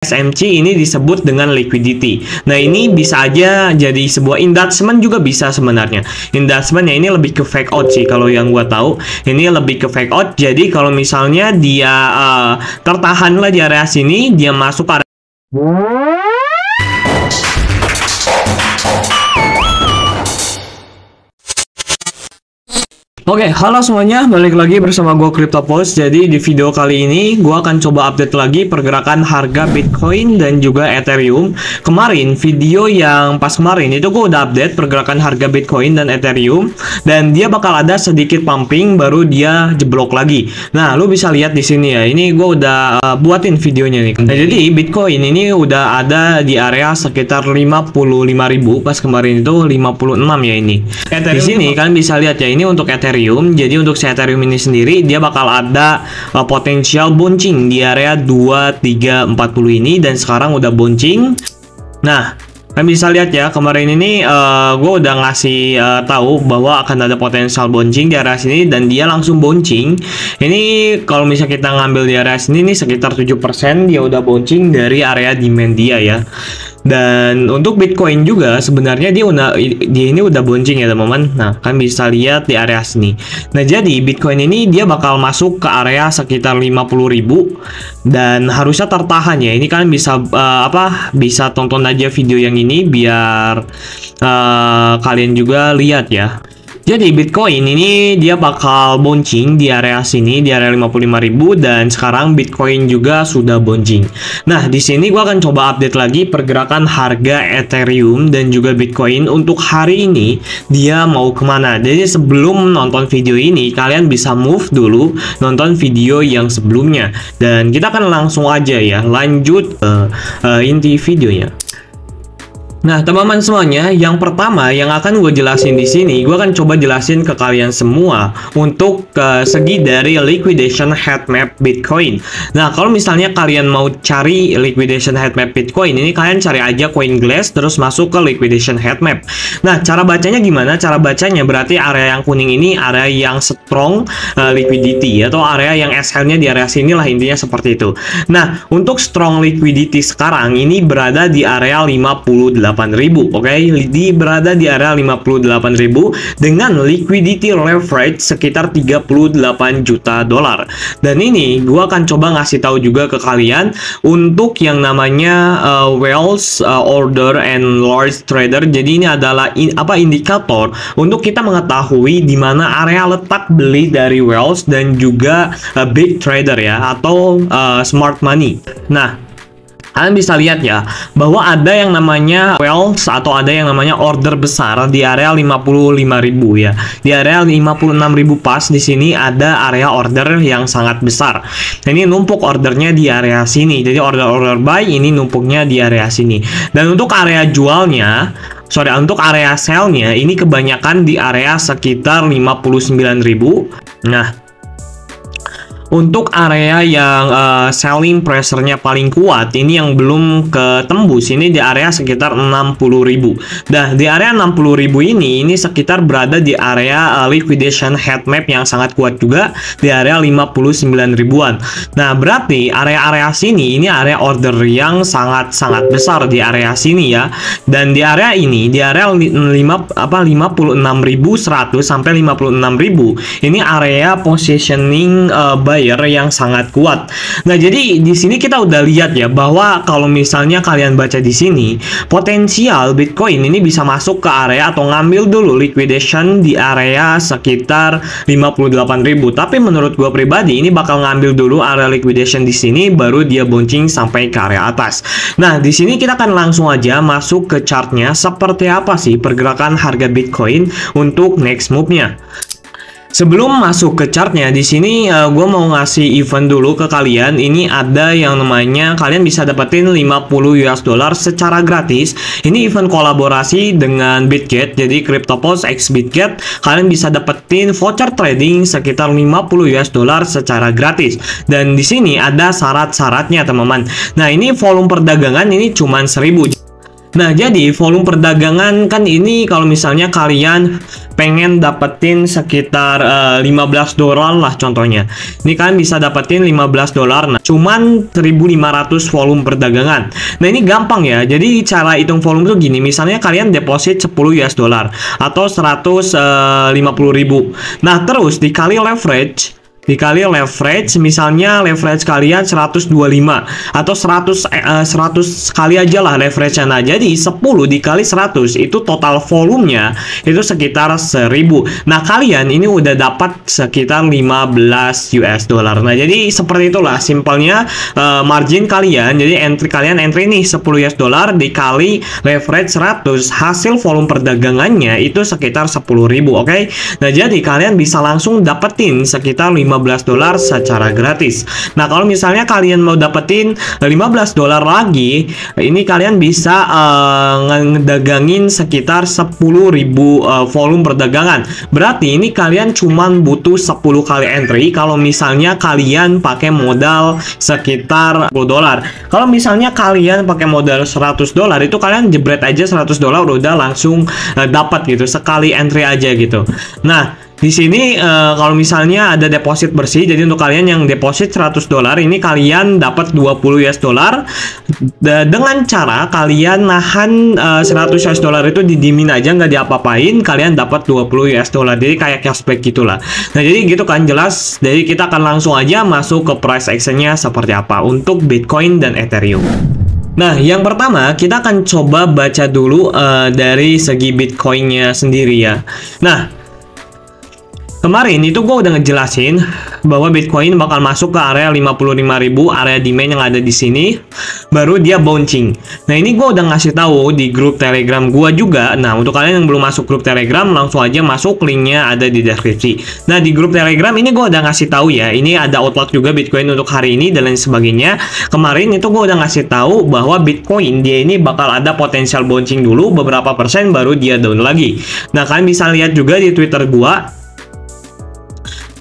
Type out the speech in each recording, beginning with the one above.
SMC ini disebut dengan liquidity. Nah, ini bisa aja jadi sebuah inducement juga bisa sebenarnya. Inducement ya ini lebih ke fake out sih kalau yang gua tahu. Ini lebih ke fake out. Jadi kalau misalnya dia tertahan lah di area sini, dia masuk ke area Oke, halo semuanya, balik lagi bersama gue CryptoPost. Jadi di video kali ini gue akan coba update lagi pergerakan harga Bitcoin dan juga Ethereum. Kemarin video yang pas kemarin itu gue udah update pergerakan harga Bitcoin dan Ethereum, dan dia bakal ada sedikit pumping baru dia jeblok lagi. Nah, lu bisa lihat di sini ya. Ini gue udah buatin videonya nih. Nah, jadi Bitcoin ini udah ada di area sekitar 55.000, pas kemarin itu 56 ya ini. Di sini kalian bisa lihat ya, ini untuk Ethereum. Jadi untuk si Ethereum ini sendiri dia bakal ada potensial bouncing di area 2340 ini, dan sekarang udah bouncing. Nah, kalian bisa lihat ya, kemarin ini gue udah ngasih tahu bahwa akan ada potensial bouncing di area sini, dan dia langsung bouncing. Ini kalau misalnya kita ngambil di area sini nih sekitar 7% dia udah bouncing dari area demand dia ya. Dan untuk Bitcoin juga sebenarnya dia ini udah bouncing ya teman-teman. Nah, kan bisa lihat di area sini. Nah, jadi Bitcoin ini dia bakal masuk ke area sekitar 50.000 dan harusnya tertahan ya. Ini kalian bisa bisa tonton aja video yang ini biar kalian juga lihat ya. Jadi Bitcoin ini dia bakal bouncing di area sini, di area 55.000, dan sekarang Bitcoin juga sudah bouncing. Nah, di sini gua akan coba update lagi pergerakan harga Ethereum dan juga Bitcoin untuk hari ini dia mau kemana. Jadi sebelum nonton video ini kalian bisa move dulu nonton video yang sebelumnya, dan kita akan langsung aja ya lanjut ke inti videonya. Nah, teman-teman semuanya, yang pertama yang akan gue jelasin di sini, gue akan coba jelasin ke kalian semua untuk segi dari liquidation head map Bitcoin. Nah, kalau misalnya kalian mau cari liquidation head map Bitcoin, ini kalian cari aja CoinGlass terus masuk ke liquidation head map. Nah, cara bacanya gimana? Cara bacanya berarti area yang kuning ini area yang strong liquidity, atau area yang SL-nya di area sini lah, intinya seperti itu. Nah, untuk strong liquidity sekarang ini berada di area 58.000, oke? Berada di area 58.000 dengan liquidity leverage sekitar 38 juta dolar. Dan ini gua akan coba ngasih tahu juga ke kalian untuk yang namanya Wells Order and Large Trader. Jadi ini adalah indikator untuk kita mengetahui di mana area letak beli dari Wells dan juga Big Trader ya, atau Smart Money. Nah, kalian bisa lihat ya bahwa ada yang namanya Wells atau ada yang namanya order besar di area 55.000 ya. Di area 56.000 pas di sini ada area order yang sangat besar. Ini numpuk ordernya di area sini. Jadi order buy ini numpuknya di area sini. Dan untuk area jualnya, untuk area sell-nya ini kebanyakan di area sekitar 59.000. Nah, untuk area yang selling pressure-nya paling kuat, ini yang belum ketembus, ini di area sekitar 60.000. Nah, di area 60.000 ini sekitar berada di area liquidation head map yang sangat kuat juga di area 59.000-an. Nah, berarti area-area sini ini area order yang sangat-sangat besar di area sini ya. Dan di area ini, di area 56.100 sampai 56.000, ini area positioning yang sangat kuat. Nah, jadi di sini kita udah lihat ya bahwa kalau misalnya kalian baca di sini, potensial Bitcoin ini bisa masuk ke area atau ngambil dulu liquidation di area sekitar 58.000. Tapi menurut gua pribadi ini bakal ngambil dulu area liquidation di sini baru dia bouncing sampai ke area atas. Nah, di sini kita akan langsung aja masuk ke chartnya seperti apa sih pergerakan harga Bitcoin untuk next move-nya. Sebelum masuk ke chartnya, di sini gue mau ngasih event dulu ke kalian. Ini ada yang namanya kalian bisa dapetin 50 US dollar secara gratis. Ini event kolaborasi dengan Bitget. Jadi CryptoPost X Bitget, kalian bisa dapetin voucher trading sekitar 50 US dollar secara gratis. Dan di sini ada syarat-syaratnya teman-teman. Nah, ini volume perdagangan ini cuman 1000. Nah, jadi volume perdagangan kan ini kalau misalnya kalian pengen dapetin sekitar $15 lah contohnya. Ini kalian bisa dapetin $15. Nah, cuman 1.500 volume perdagangan. Nah, ini gampang ya. Jadi cara hitung volume tuh gini, misalnya kalian deposit $10 atau 150.000. Nah, terus dikali leverage, misalnya leverage kalian 125 atau 100 kali aja lah leverage-nya. Nah, jadi 10 dikali 100 itu total volumenya itu sekitar 1.000. Nah, kalian ini udah dapat sekitar $15. Nah, jadi seperti itulah simpelnya margin kalian. Jadi entry nih $10 dikali leverage 100, hasil volume perdagangannya itu sekitar 10.000. Oke. Nah, jadi kalian bisa langsung dapetin sekitar $15 secara gratis. Nah, kalau misalnya kalian mau dapetin $15 lagi, ini kalian bisa ngedagangin sekitar 10.000 volume perdagangan. Berarti ini kalian cuman butuh 10 kali entry kalau misalnya kalian pakai modal sekitar $10. Kalau misalnya kalian pakai modal $100, itu kalian jebret aja $100 udah langsung dapat gitu, sekali entry aja gitu. Nah, di sini kalau misalnya ada deposit bersih, jadi untuk kalian yang deposit $100 ini kalian dapat $20 dengan cara kalian nahan $100 itu didimin aja, nggak diapa-apain, kalian dapat $20. Jadi kayak cashback gitulah. Nah, jadi gitu kan jelas. Jadi kita akan langsung aja masuk ke price action-nya seperti apa untuk Bitcoin dan Ethereum. Nah, yang pertama kita akan coba baca dulu dari segi Bitcoin-nya sendiri ya. Nah, kemarin itu gue udah ngejelasin bahwa Bitcoin bakal masuk ke area 55.000, area demand yang ada di sini, baru dia bouncing. Nah, ini gue udah ngasih tahu di grup Telegram gue juga. Nah, untuk kalian yang belum masuk grup Telegram, langsung aja masuk, linknya ada di deskripsi. Nah, di grup Telegram ini gue udah ngasih tahu ya, ini ada outlook juga Bitcoin untuk hari ini dan lain sebagainya. Kemarin itu gue udah ngasih tahu bahwa Bitcoin dia ini bakal ada potensial bouncing dulu beberapa persen, baru dia down lagi. Nah, kalian bisa lihat juga di Twitter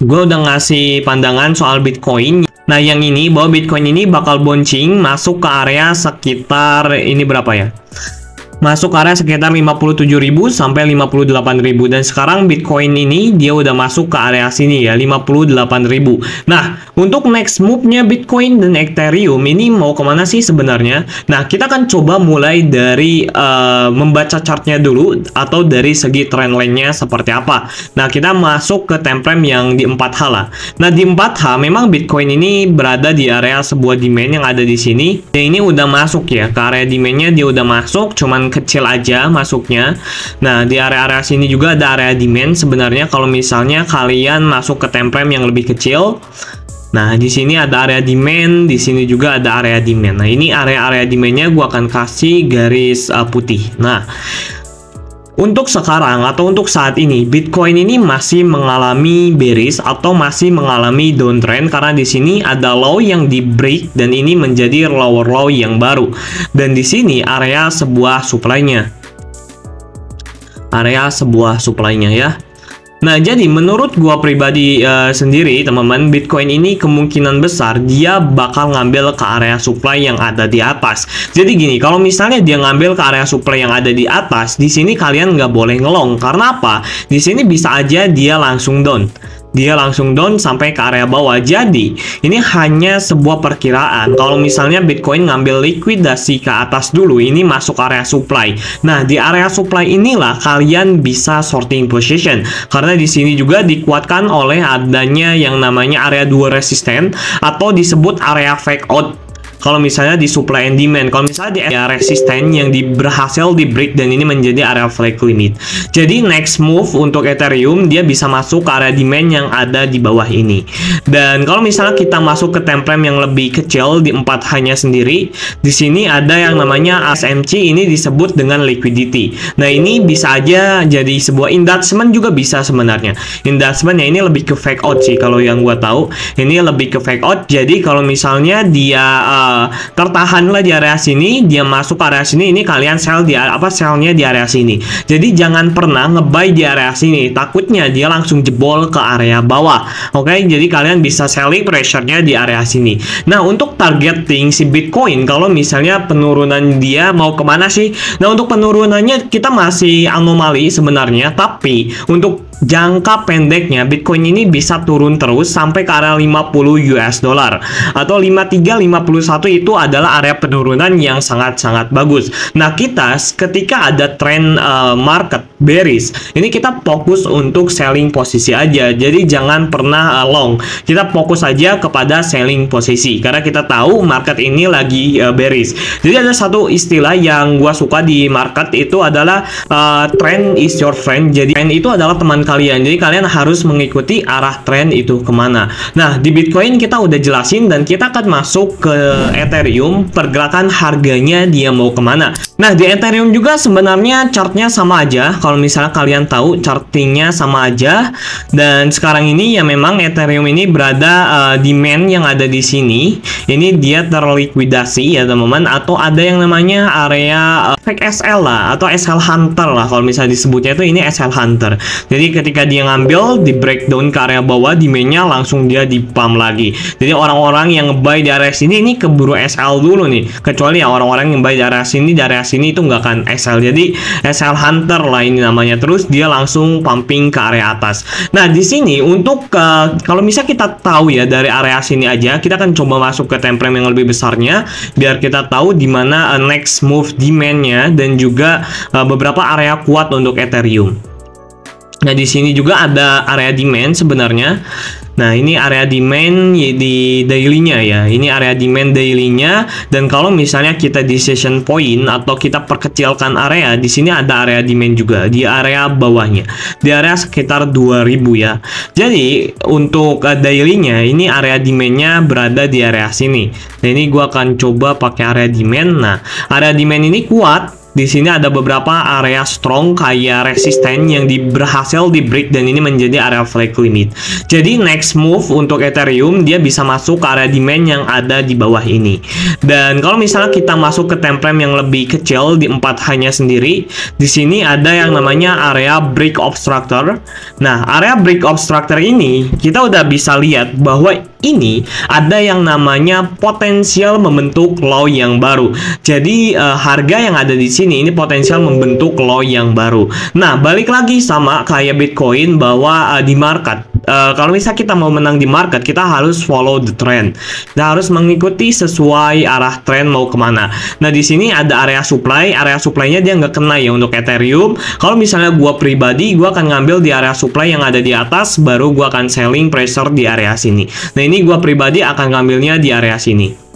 gue udah ngasih pandangan soal Bitcoin. Nah, yang ini bahwa Bitcoin ini bakal bouncing masuk ke area sekitar ini berapa ya? Masuk area sekitar 57.000 sampai 58.000, dan sekarang Bitcoin ini dia udah masuk ke area sini ya, 58.000. Nah, untuk next move-nya Bitcoin dan Ethereum ini mau kemana sih sebenarnya? Nah, kita akan coba mulai dari membaca chartnya dulu atau dari segi trend line-nya seperti apa. Nah, kita masuk ke time frame yang di 4H lah. Nah, di 4H memang Bitcoin ini berada di area sebuah demand yang ada di sini. Dan ini udah masuk ya, ke area demand-nya dia udah masuk, cuman kecil aja masuknya. Nah, di area-area sini juga ada area demand sebenarnya kalau misalnya kalian masuk ke time frame yang lebih kecil. Nah, di sini ada area demand, di sini juga ada area demand. Nah, ini area-area demand-nya gua akan kasih garis putih. Nah, untuk sekarang atau untuk saat ini Bitcoin ini masih mengalami bearish atau masih mengalami downtrend karena di sini ada low yang di break dan ini menjadi lower low yang baru. Dan di sini area sebuah supply-nya. Ya. Nah, jadi menurut gua pribadi sendiri teman-teman, Bitcoin ini kemungkinan besar dia bakal ngambil ke area supply yang ada di atas. Jadi gini, kalau misalnya dia ngambil ke area supply yang ada di atas, di sini kalian nggak boleh ngelong. Karena apa? Di sini bisa aja dia langsung down. Sampai ke area bawah. Jadi ini hanya sebuah perkiraan. Kalau misalnya Bitcoin ngambil likuidasi ke atas dulu, ini masuk area supply. Nah, di area supply inilah kalian bisa sorting position, karena di sini juga dikuatkan oleh adanya yang namanya area 2 resisten atau disebut area fake out. Kalau misalnya di supply and demand, kalau misalnya di area resisten yang berhasil di break dan ini menjadi area flag limit. Jadi next move untuk Ethereum dia bisa masuk ke area demand yang ada di bawah ini. Dan kalau misalnya kita masuk ke time frame yang lebih kecil di 4H-nya sendiri, di sini ada yang namanya SMC, ini disebut dengan liquidity. Nah, ini bisa aja jadi sebuah inducement juga bisa sebenarnya. Inducement ya ini lebih ke fake out sih kalau yang gua tahu. Ini lebih ke fake out. Jadi kalau misalnya dia tertahan lah di area sini, dia masuk ke area sini, ini kalian sell di sellnya di area sini. Jadi jangan pernah nge-buy di area sini, takutnya dia langsung jebol ke area bawah. Oke, jadi kalian bisa selling pressure-nya di area sini. Nah, untuk targeting si Bitcoin, kalau misalnya penurunan dia mau kemana sih? Nah, untuk penurunannya kita masih anomali sebenarnya, tapi untuk jangka pendeknya Bitcoin ini bisa turun terus sampai ke area 50 US dollar atau 53-51 itu adalah area penurunan yang sangat-sangat bagus. Nah, kita ketika ada tren market bearish, ini kita fokus untuk selling posisi aja. Jadi jangan pernah long. Kita fokus aja kepada selling posisi karena kita tahu market ini lagi bearish. Jadi ada satu istilah yang gua suka di market itu adalah trend is your friend. Jadi trend itu adalah teman kalian. Jadi kalian harus mengikuti arah tren itu kemana. Nah, di Bitcoin kita udah jelasin dan kita akan masuk ke Ethereum, pergerakan harganya dia mau kemana. Nah, di Ethereum juga sebenarnya chartnya sama aja. Kalau misalnya kalian tahu chartingnya sama aja. Dan sekarang ini ya memang Ethereum ini berada demand yang ada di sini. Ini dia terlikuidasi ya teman-teman. Atau ada yang namanya area fake SL lah atau SL Hunter lah. Kalau misalnya disebutnya itu ini SL Hunter. Jadi ketika dia ngambil di breakdown ke area bawah, demandnya langsung dia di pump lagi. Jadi orang-orang yang nge-buy di area sini ini keburu SL dulu nih. Kecuali ya orang-orang yang buy di area sini itu nggak akan SL. Jadi SL Hunter lah ini namanya. Terus dia langsung pumping ke area atas. Nah, di sini untuk kalau misalnya kita tahu ya dari area sini aja, kita akan coba masuk ke time frame yang lebih besarnya biar kita tahu di mana next move demandnya dan juga beberapa area kuat untuk Ethereum. Nah, di sini juga ada area demand sebenarnya. Nah, ini area demand di daily-nya ya. Ini area demand daily-nya, dan kalau misalnya kita di session point atau kita perkecilkan area, di sini ada area demand juga di area bawahnya. Di area sekitar 2000 ya. Jadi, untuk daily-nya ini area demand-nya berada di area sini. Nah, ini gua akan coba pakai area demand. Nah, area demand ini kuat. Di sini ada beberapa area strong kayak resisten yang berhasil di break dan ini menjadi area flag limit. Jadi next move untuk Ethereum dia bisa masuk ke area demand yang ada di bawah ini. Dan kalau misalnya kita masuk ke time frame yang lebih kecil di 4 hanya sendiri, di sini ada yang namanya area break obstructor. Nah, area break obstructor ini kita udah bisa lihat bahwa ini ada yang namanya potensial membentuk low yang baru. Jadi harga yang ada di sini ini potensial membentuk low yang baru. Nah, balik lagi sama kayak Bitcoin bahwa di market kalau misalnya kita mau menang di market, kita harus follow the trend. Kita harus mengikuti sesuai arah trend mau kemana. Nah, di sini ada area supply. Area supply-nya dia nggak kena ya untuk Ethereum. Kalau misalnya gua pribadi, gua akan ngambil di area supply yang ada di atas, baru gua akan selling pressure di area sini. Nah, ini gua pribadi akan ngambilnya di area sini.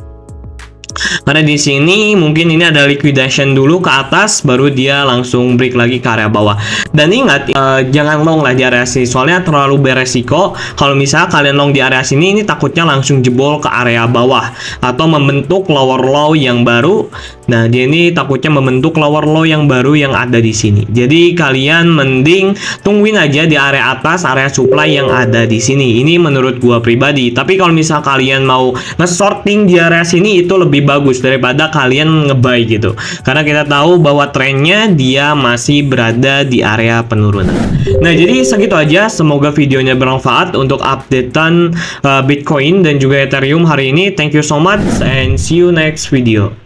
Karena di sini mungkin ini ada liquidation dulu ke atas, baru dia langsung break lagi ke area bawah. Dan ingat, jangan long lah di area sini, soalnya terlalu beresiko. Kalau misalnya kalian long di area sini, ini takutnya langsung jebol ke area bawah atau membentuk lower low yang baru. Nah, dia ini takutnya membentuk lower low yang baru yang ada di sini. Jadi kalian mending tungguin aja di area atas, area supply yang ada di sini. Ini menurut gua pribadi. Tapi kalau misalnya kalian mau nge-sorting di area sini, itu lebih bagus daripada kalian nge-buy gitu. Karena kita tahu bahwa trennya dia masih berada di area penurunan. Nah, jadi segitu aja. Semoga videonya bermanfaat untuk updatean Bitcoin dan juga Ethereum hari ini. Thank you so much and see you next video.